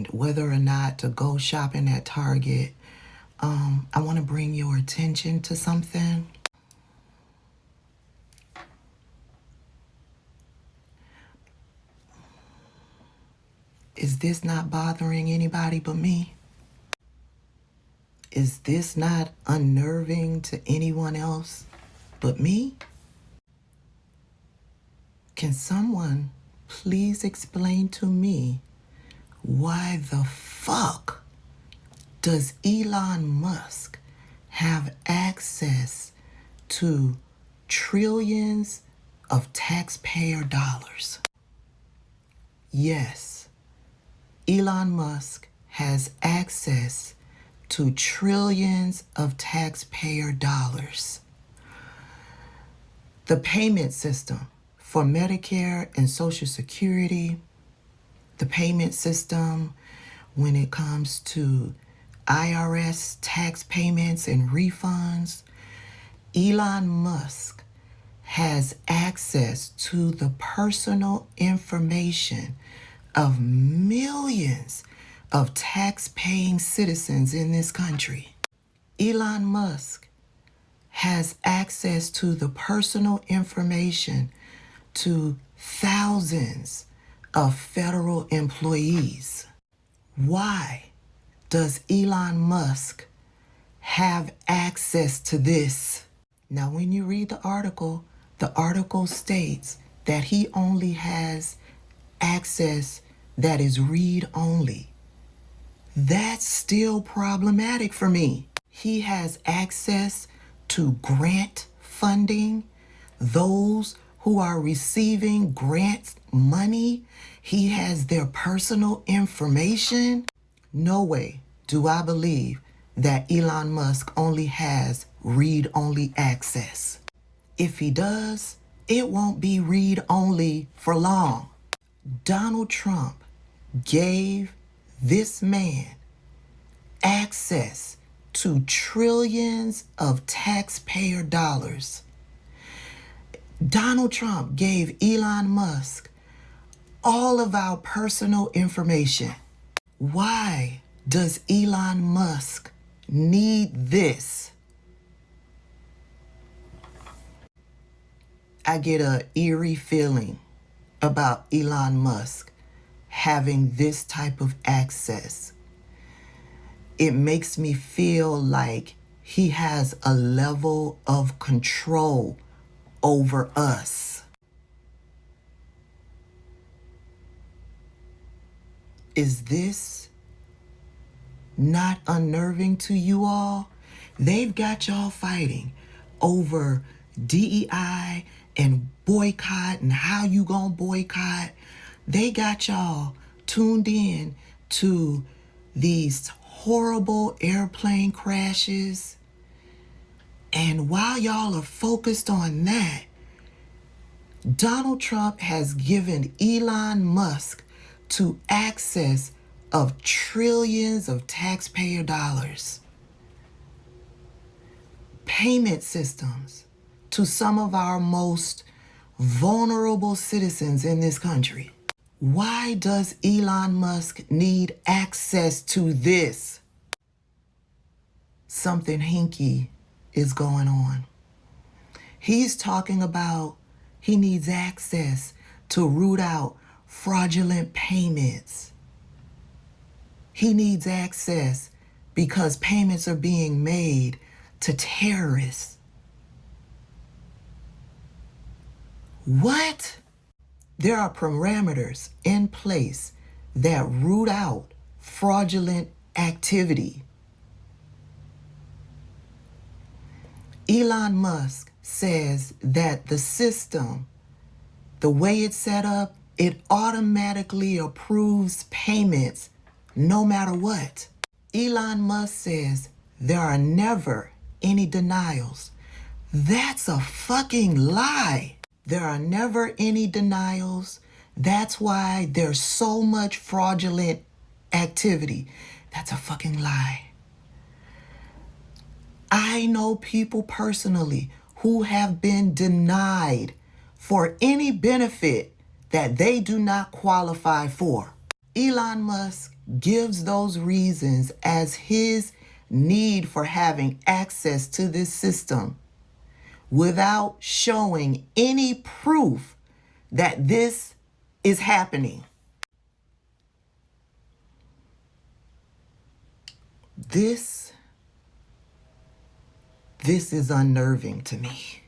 and whether or not to go shopping at Target, I want to bring your attention to something. Is this not bothering anybody but me? Is this not unnerving to anyone else but me? Can someone please explain to me why the fuck does Elon Musk have access to trillions of taxpayer dollars? Yes, Elon Musk has access to trillions of taxpayer dollars. The payment system for Medicare and Social Security, the payment system when it comes to IRS tax payments and refunds, Elon Musk has access to the personal information of millions of tax-paying citizens in this country. Elon Musk has access to the personal information to thousands of federal employees. Why does Elon Musk have access to this? Now, when you read the article states that he only has access that is read-only. That's still problematic for me. He has access to grant funding, those who are receiving grant money. He has their personal information. No way do I believe that Elon Musk only has read-only access. If he does, it won't be read-only for long. Donald Trump gave this man access to trillions of taxpayer dollars. Donald Trump gave Elon Musk all of our personal information. Why does Elon Musk need this? I get an eerie feeling about Elon Musk having this type of access. It makes me feel like he has a level of control over us. Is this not unnerving to you all? They've got y'all fighting over DEI and boycott and how you gonna boycott. They got y'all tuned in to these horrible airplane crashes. And while y'all are focused on that, Donald Trump has given Elon Musk to access of trillions of taxpayer dollars. Payment systems to some of our most vulnerable citizens in this country. Why does Elon Musk need access to this? Something hinky is going on. He's talking about he needs access to root out fraudulent payments. He needs access because payments are being made to terrorists. What? There are parameters in place that root out fraudulent activity. Elon Musk says that the system, the way it's set up, it automatically approves payments no matter what. Elon Musk says there are never any denials. That's a fucking lie. There are never any denials. That's why there's so much fraudulent activity. That's a fucking lie. I know people personally who have been denied for any benefit that they do not qualify for. Elon Musk gives those reasons as his need for having access to this system without showing any proof that this is happening. This is unnerving to me.